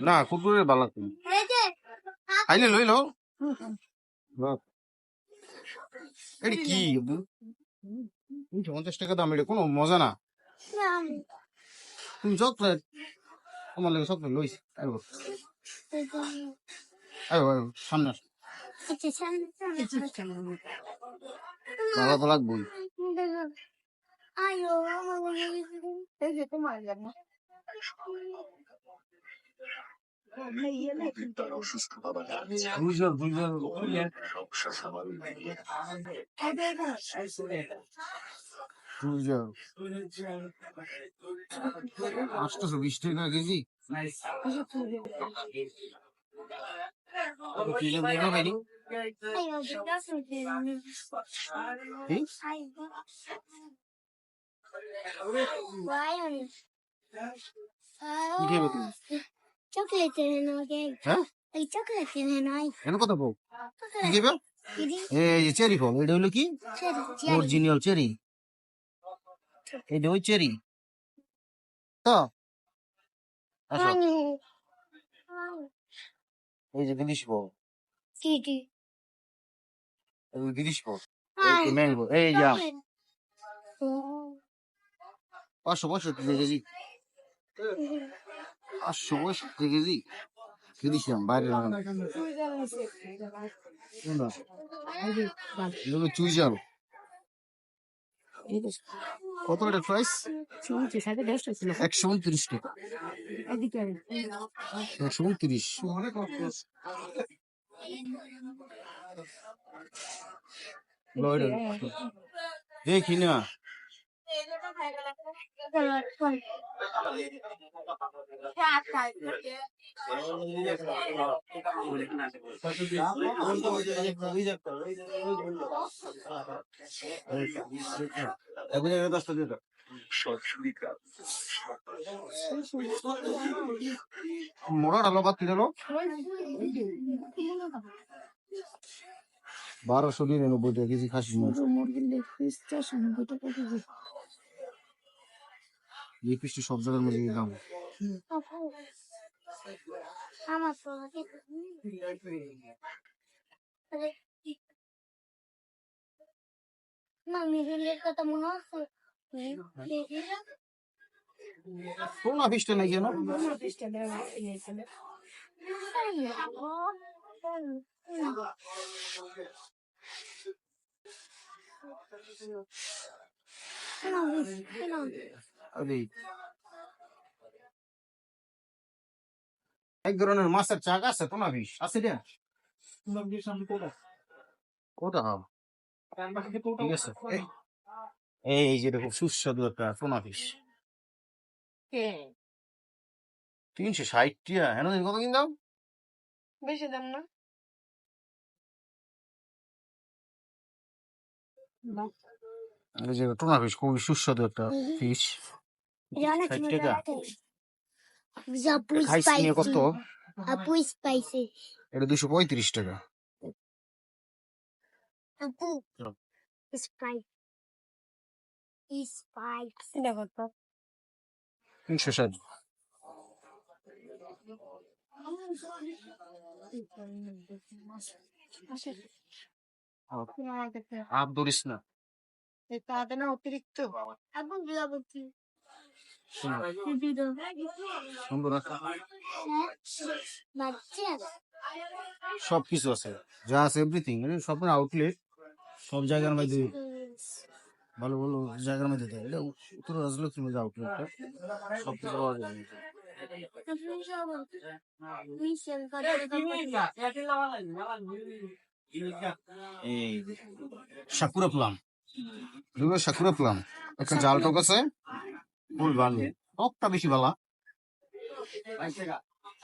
না কুকুরের ভালো খাইলে লইল এটি কি 50 টাকা দাম, এটা কোনো মজা না। তুমি চকলেট তোমার লাগে চকলেট লইছি সামনে ভালো তো লাগবই। আটশো 20 টাকা কেজি। চকলেট হ্যাঁ চকলেট এনে কথা বল কি খাইবে? এই চেরি ফল, এটা হলো কি অরিজিনাল চেরি, এটা ওই চেরি তো। আসো এই যে বিদেশি ফল, বিদেশি ফল ম্যাঙ্গো, এই যে 565 কেজি, 565 কেজি কিনেছিলাম বাইরে। চুই যাও কত এটা প্রাইস? 129 টাকা, 129। দেখি না মোড়া ডালো বা কিলো 1299 টাকা কেজি খাসি মুরগির লেগ পিস 490 টাকা কেজি। এই পিসটি সব জায়গার মধ্যে দাম। সোনা পিসটা নাই কেন? এক ধরনের মাছের চাক আছে তো না বিষ আছে রে কোথা ঠিক আছে। এই যে খুব সুস্বাদু একটা পোনা ফিশ 360 টিয়া, হেন কত কিন দাম? বেশি দাম না। এই যে টুনা ফিশ খুবই সুস্বাদু একটা ফিশ, 60 টাকা। খাইছি নিয়ে কত? এটা 235 টাকা। এটা কত? 360। আপ ধরিস না, তাতে না অতিরিক্ত সুন্দর আছে, সবকিছু আছে, যা আছে এভরিথিং, সব আউটলেট, সব জায়গার মধ্যে ভালো ভালো জায়গার মধ্যে দেয়। এটা উত্তর রাজলক্ষ্মীর মধ্যে আউটলেটটা, সব কিছু পাওয়া যায়। এই সাকুরা প্লাম, সাকুরা প্লাম একটা জাল টক আছে, ফুল ভালো, টকটা বেশি ভালো।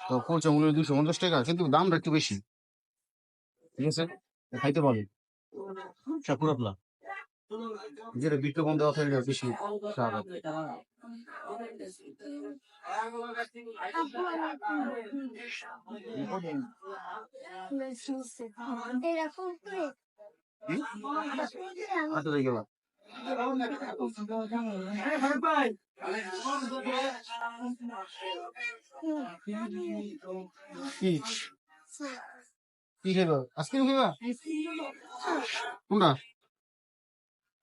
তো পচা মূল্য 250 টাকা, কিন্তু দামটা একটু বেশি। ঠিক আছে, খাইতে পারবে সাকুরা প্লাম, যেটা বিজ্ঞাপন দেওয়া থাকে বেশি স্বাদ। আচ্ছা দেখে বা কি কি খাইবা আইসক্রিম খাইবা কোনটা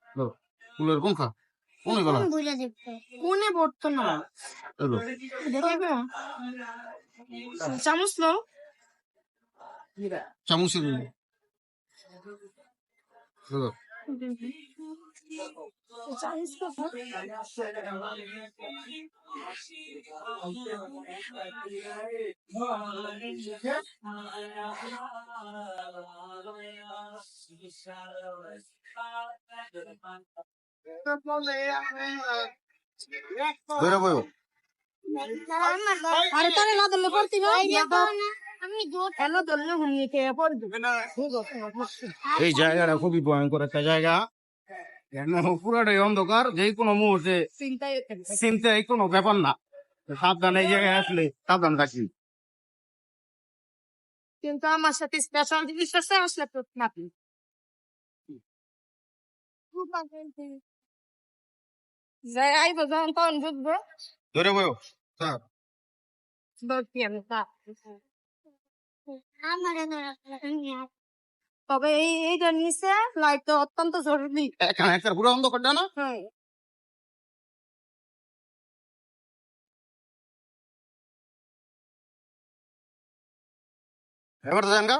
লো কুলের কোন খা কোন গলা কোনে পড়তো না এলো দেখবে চামচ লো চামচ এলো চামচ ধরে বইও আরে তারে না ধরলে পড়তি না আমি এলো ধরলে হুমিয়ে কে পড়বি এই জায়গাটা খুবই ভয়ঙ্কর একটা জায়গা পুরাটাই অন্ধকার যে কোনো মুহূর্তে চিন্তায় চিন্তায় কোনো ব্যাপার না সাবধানে এই জায়গায় আসলে সাবধান থাকি কিন্তু আমার সাথে স্পেশাল জিনিস আছে আসলে তো না যাই আইব যখন তখন বুঝবো ধরে বইও স্যার বলছি আমি তবে এইটা নিচে লাইট অত্যন্ত জরুরি এখানে একটা পুরো অন্ধকার না হ্যাঁ এবার জানগা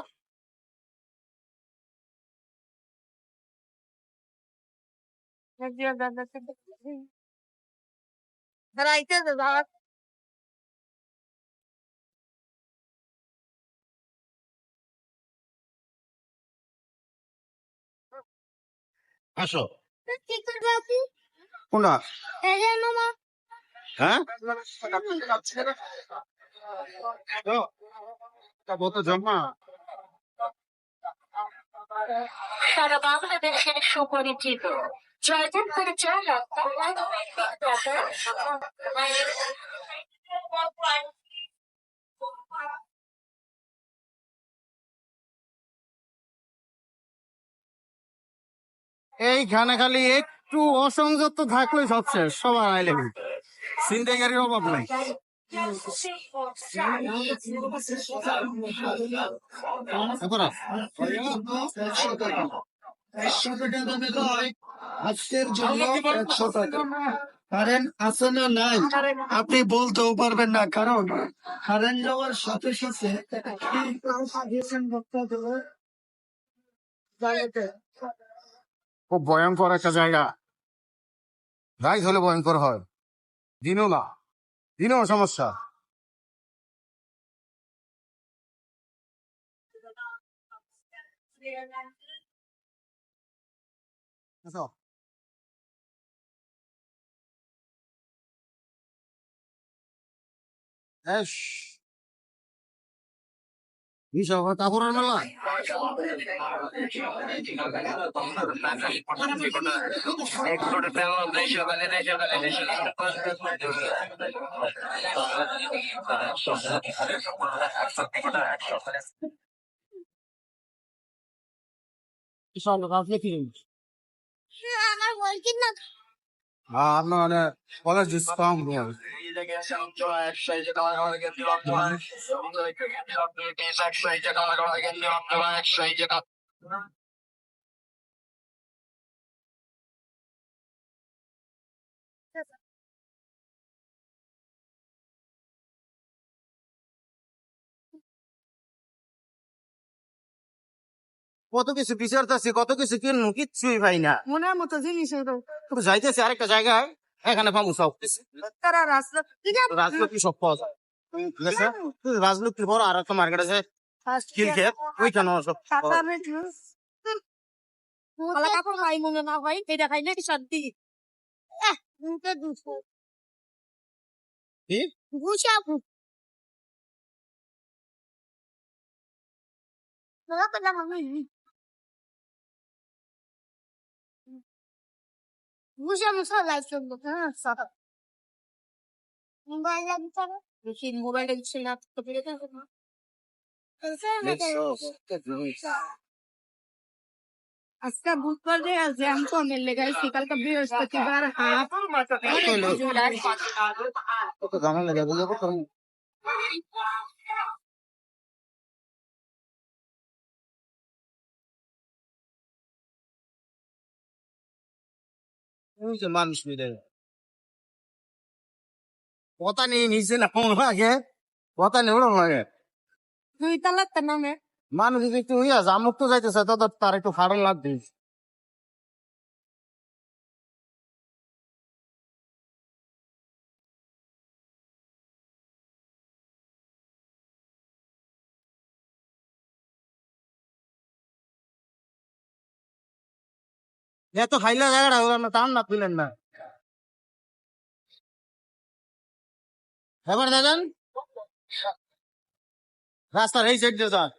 রাইতে দাদা আসো কি করবে আপনি কোনটা এই যে মামা হ্যাঁ বলতো জমা সারা বাংলাদেশের সুপরিচিত জয়দেব পরিচালক এইখানে খালি একটু অসংযত থাকলে সব শেষ সবার আইলে সিন্দেগারির অভাব নাই আজকের জন্য 100 টাকা কারেন্ট আছে না নাই আপনি বলতেও পারবেন না কারণ কারেন্ট যাওয়ার সাথে সাথে খুব ভয়ঙ্কর একটা জায়গা রাইত হলে ভয়ঙ্কর হয় দিনও না দিনও সমস্যা আসো। এস বিশাল কাপড়ের মেলা বিশাল কাপড় কি আমার বল কি না আপনার মানে কলেজ ডিসকাউন্ট কত কিছু বিচারতেছি কত কিছু কিনু কিচ্ছুই ভাই না মনের মতো জিনিস তো যাইতেছি আরেকটা জায়গায় এখানে পাবো সব তারা রাস্তা রাজলক্ষ্মী সব পাওয়া যায় ঠিক আছে রাজলক্ষ্মীর পর আর একটা মার্কেট আছে খিল খেত ওইখানে সব পাওয়া যায়। ভালো কাপড় খাই মনে না ভাই এটা খাই নাকি শান্তি কি ঘুষা ঘুষা মশা লাইফ চলবো হ্যাঁ মোবাইল লাগছে বেশি মোবাইল লাগছে না তো পেরে থাকো না আজকে বুধবার যে জ্যাম কমে লেগাইছি কালকে বৃহস্পতিবার হাফ কত ঝামেলা লাগে বুঝে কত ওই যে মানুষ মিলে কথা নেই নিচে না কোন আগে কথা নেই ওরকম লাগে দুই তালাক নামে মানুষ যদি একটু হইয়া জামুক তো যাইতেছে তত তার একটু ফাড়ন লাগবে এত খাইলে জায়গাটা ওরা না টান না তুলেন না এবার দেখেন রাস্তার এই সাইড দিয়ে যান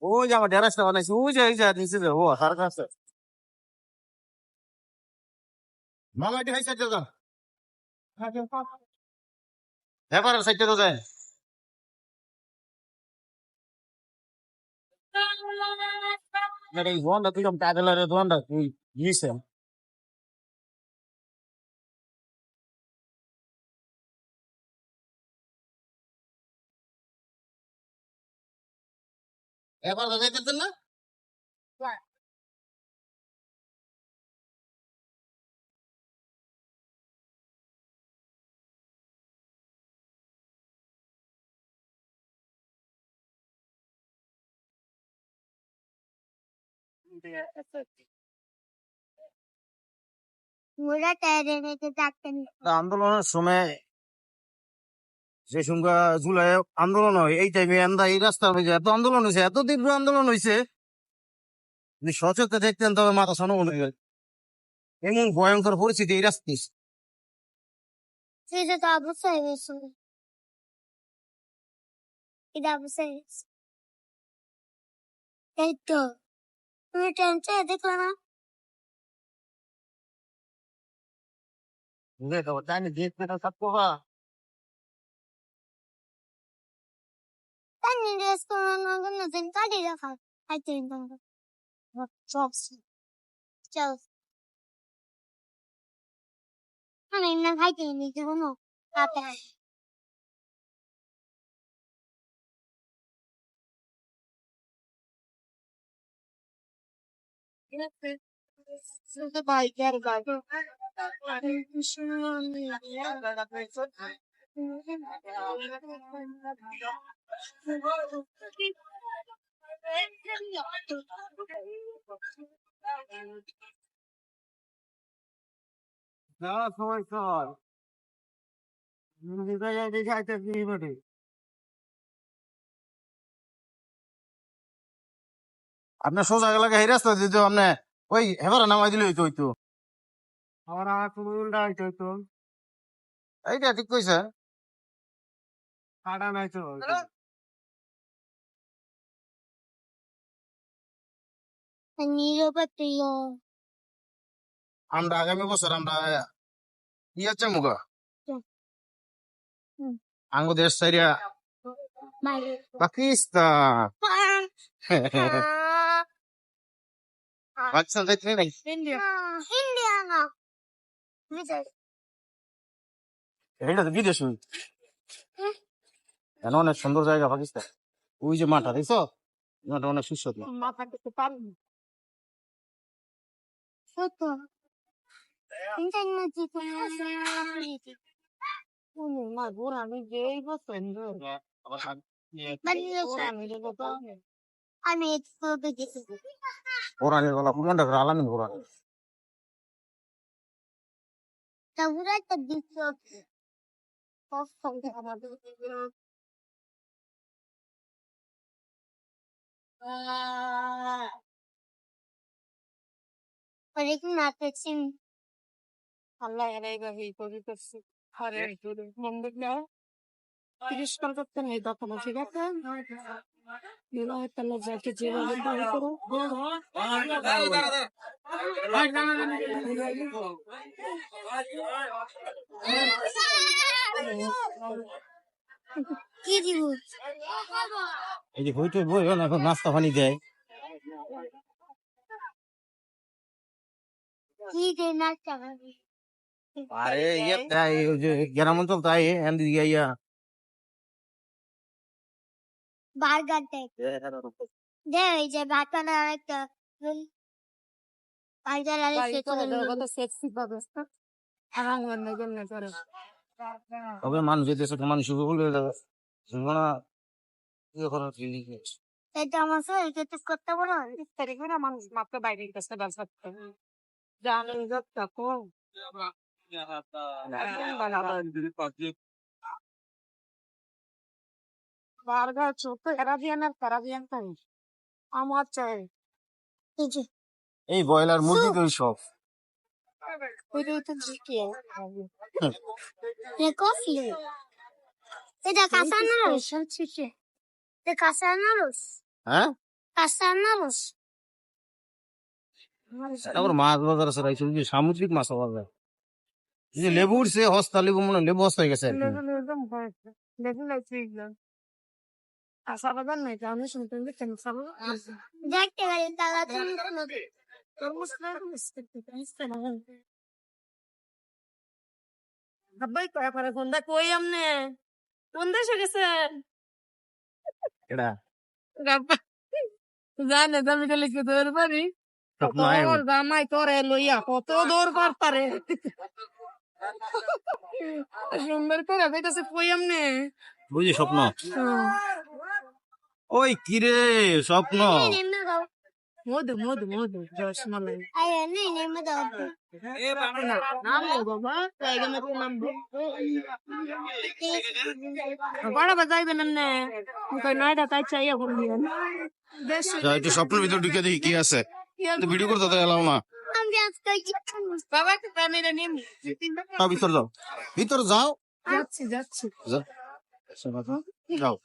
ওই যে আমার ঢেরাসটা বানাইছে ওই যে এই যে নিচে যে ও সার কাছে মামা এটি এই সাইড দিয়ে যান এবার সাইড দিয়ে যায় এই দোয়ানটা তুই টাইটেলের দোয়ানটা তুই নিছে এবার যাইতেছেন না ওরা টায়ারে রেখে ডাক্তার আন্দোলনের সময় যে সঙ্গে জুলাই আন্দোলন হয় এই টাইমে এন্দা এই রাস্তার মধ্যে এত আন্দোলন হয়েছে এত তীব্র আন্দোলন হয়েছে যদি সচেতন দেখতেন তবে মাথা সনমন হয়ে গেল এমন ভয়ঙ্কর পরিস্থিতি এই রাস্তায় সেটা তো অবশ্যই হয়েছে এটা অবশ্যই হয়েছে এই তো তুমি টেনশন দেখলো না বুঝে তো জানি দেখতে না সব কথা তাই নিরেস কোনো নতুন কাটি রাখা খাইতে চল চল আমি না খাইতে নিতে কোনো কাটে বাইকের বাইক না সময় চল দেখাইতে কি বটে আপনার সোজা এলাকা এই রাস্তা দিত আপনি ওই হেবারে নামাই দিলে হইতো হইতো আমার আর তুমি উল্টা হইতো হইতো এইটা ঠিক কইছে কাটা নাই তো নিরপত্রিয় আমরা আগামী বছর আমরা ইয়ে আছে মুগা আঙ্গ দেশ সাইরিয়া পাকিস্তান পাকিস্তান যাইতে নাই ইন্ডিয়া ইন্ডিয়া না এটা তো বিদেশ কেন অনেক সুন্দর জায়গা পাকিস্তান ওই যে মাঠটা দেখছো মাঠটা অনেক সুস্বাদু মাথা করতে পারবো সত্য ইন্টারনেট মা বুড়া আমি যেই পছন্দ আমি একটু দেখেছি কোরআনের গলা পুরানটা আলামিন কোরআন তা বুড়া একটা দৃশ্য পছন্দ আমাদের অনেক নাচেছি আল্লাহ এরাই করছি হরে মন্দির না তিরস্কার করতে নেই তখন ঠিক আছে তাহলে যাকে যেভাবে দাবি করো কি দিব এই যে হইতে বই এখন নাস্তা পানি দেয়। কি দে নাস্তা খাবি আরে ইয়ে তাই ওই যে গ্রাম অঞ্চল তাই এন্ড ইয়া বার্গার দে এই যে বাটানা একটা বার্গার আর সেক্সি পাবে আরাম করে তবে মানুষ দেশে মানুষ বলে না ইয়ে করার ফিলিং এটা আমার শরীরকে তো করতে পারো তারিখ না মানুষ মাত্র বাইরে গেছে ব্যবসা করতে জানেন যত কম বার্গার ছোট অ্যারাবিয়ান আর প্যারাবিয়ান তাই আমার চাই এই যে এই ব্রয়লার মুরগি তো সব ওইটা তো চিকেন কফি এটা কাঁচা আনারস চিকেন এটা কাঁচা আনারস হ্যাঁ কাঁচা আনারস তারপর মাছ বাজার আছে রাইছে যে সামুদ্রিক মাছ পাওয়া যায় এই যে লেবু উঠছে হস্তা লেবু মনে হয় লেবু হস্তা হয়ে গেছে আর কি। একদম হয়েছে দেখুন লাগছে আশা বাজার নাই আমি শুনতে কেন সাবো দেখতে গেলে তারা তরমুজ আব্বাই কয়া পারে সন্ধ্যা কই আমনে কোন দেশে গেছেন এটা গাব্বা জানে আমি খালি কি দৌড় পারি স্বপ্ন আয় তোর জামাই তোরে লইয়া কত দৌড় পারে সুন্দর করে বেটাছে কই আমনে বুঝি স্বপ্ন ওই কিরে স্বপ্ন নেমে দাও মধু মধু মধু রসমালাই আয় নেই নেমে দাও নাম বাবা এখানে তো নাম বড় বাজাইবেন এমনে কই নয়টা তাই চাই এখন দিবেন বেশ একটু স্বপ্নের ভিতর ঢুকে দেখি কি আছে ভিডিও করতে তো এলাম না আমি আজকে বাবা কি পানিরে নিম ভিতর যাও ভিতর যাও যাচ্ছি যাচ্ছি যাও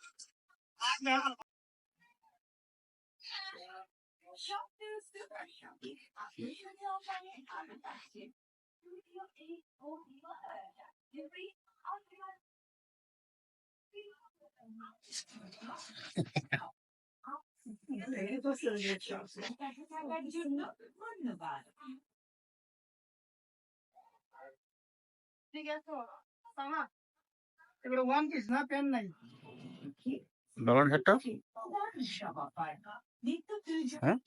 ঠিক আছে সামা এগুলো ওয়ান পিস না প্যান নাই ডলার একটা হ্যাঁ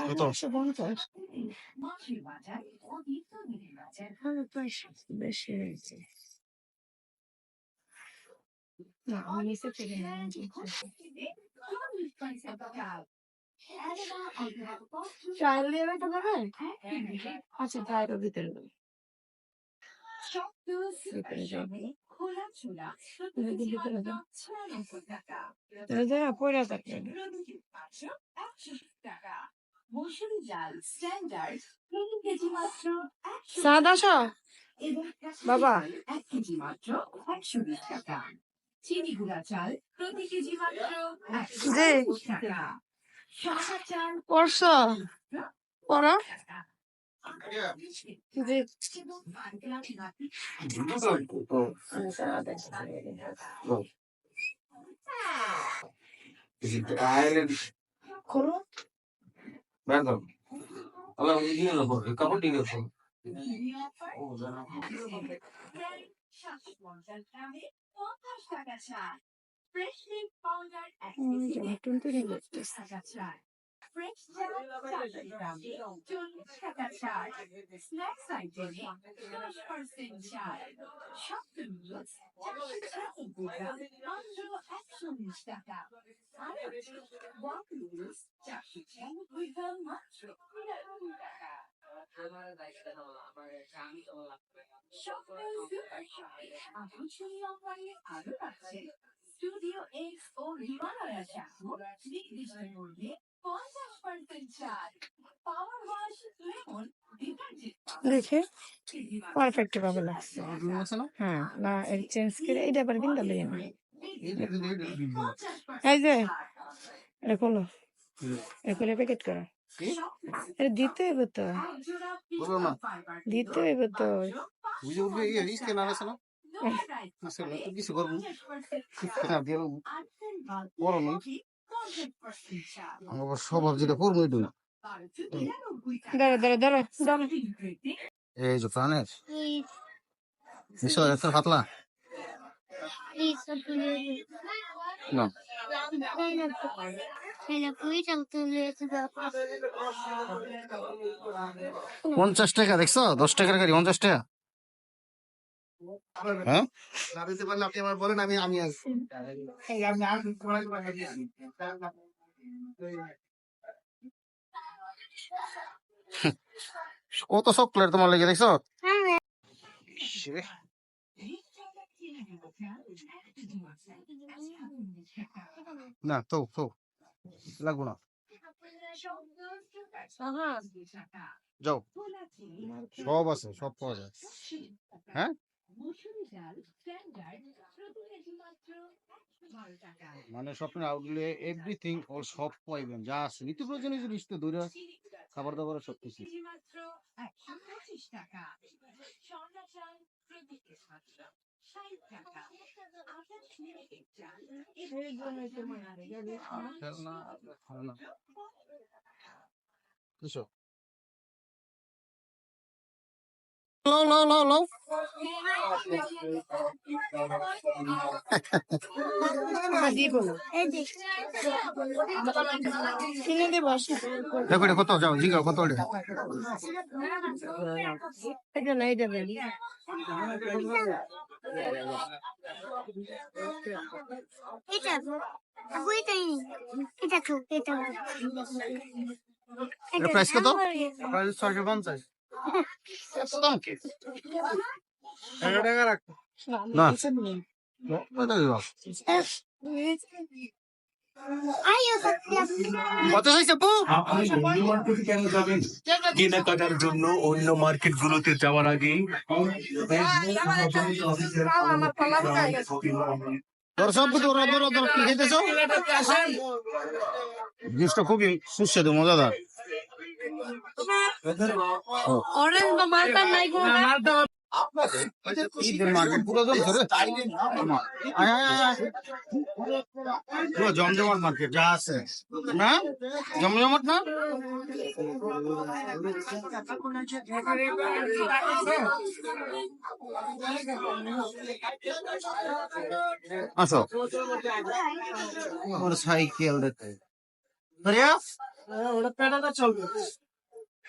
কত বেশি হয়েছে না আমি সে থেকে চাল দিয়ে তো দেবে আচ্ছা চায়ের ভিতরে ভিতরে যাবে পয়লা থাকে সাদা শো বাবা চিনি গুঁড়া চাল প্রতি কেজি মাত্র 120 টাকা সাদা চাল করছো করো জি করো বের আল্লাহ দিয়ে দেবো কাপড় দিয়ে দেবো দেখে পারফেক্ট ভাবে লাগছে হ্যাঁ না এর চেঞ্জ করে এইটা আবার বিন্দা লই না এই যে এটা খোলো এটা খুলে প্যাকেট করো এটা দিতে হইব তো দিতে হইব তো কিছু করবো বড় নই আমার স্বভাব যেটা করবো এটু ধরো ধরো ধরো ধরো এই যে প্রাণের এত পাতলা না 50 টাকা দেখছো 10 টাকার গাড়ি 50 টাকা হ্যাঁ না দিতে পারলে আপনি আমার বলেন, আমি আসবো। কত চকলেট তোমার লেগে দেখছো না তো তো লাগবো না যাও সব আছে সব পাওয়া যায় হ্যাঁ মানে স্বপ্নের আউটলে এভরিথিং ও সব পাইবেন যা আছে নিত্য প্রয়োজনীয় জিনিস তো দূরে খাবার দাবার সব কিছু কিসব লো লো লো লো কিনে দেবো দেখো এটা কত যাও জিগাও কত এটা এটা না এটা দেন এটা প্রাইস কত 650 এত দাম কি 11 টাকা রাখো। না কত দিব কত হইছে বউ আপনি অন্য মার্কেটে কেন যাবেন? কেনাকাটার জন্য অন্য মার্কেটগুলোতে যাওয়ার আগে তোর সব কিছু ওরা ধরো ধরো কি খেতেছো জিনিসটা খুবই সুস্বাদু মজাদার অরেঞ্জ বা মালটা নাই গো ঈদের মার্কেট পুরো জমছে রে আয় আয় আয় আয়। পুরো জমজমাট মার্কেট যা আছে না জমজমাট না আসো আমার সাইকেল দেখতে ওটা প্যাডালটা চলবে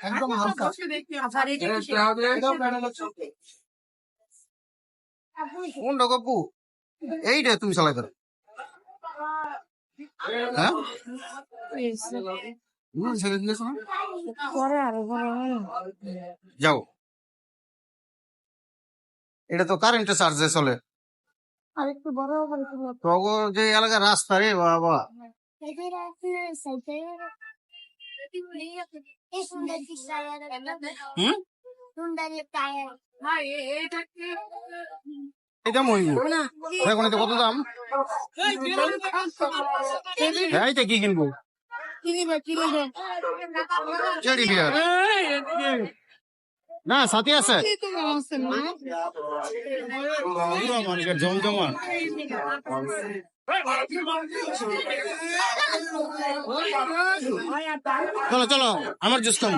একদম হালকা। এটাও প্যাডালটা চলবে। কোনটা গপু এইটা তুমি চালাই ধরো হ্যাঁ সাইকেল কিনেছো না পরে আরো বড় যাও এটা তো কারেন্টের চার্জে চলে আরেকটু বড় হবে তখন যে এলাকার রাস্তা রে বাবা হুম এটা মহিম এখন এটা কত দাম হ্যাঁ এটা কি কিনবো চেরি বিয়ার না সাথে আছে জমজমা চলো চলো আমার জুস খাম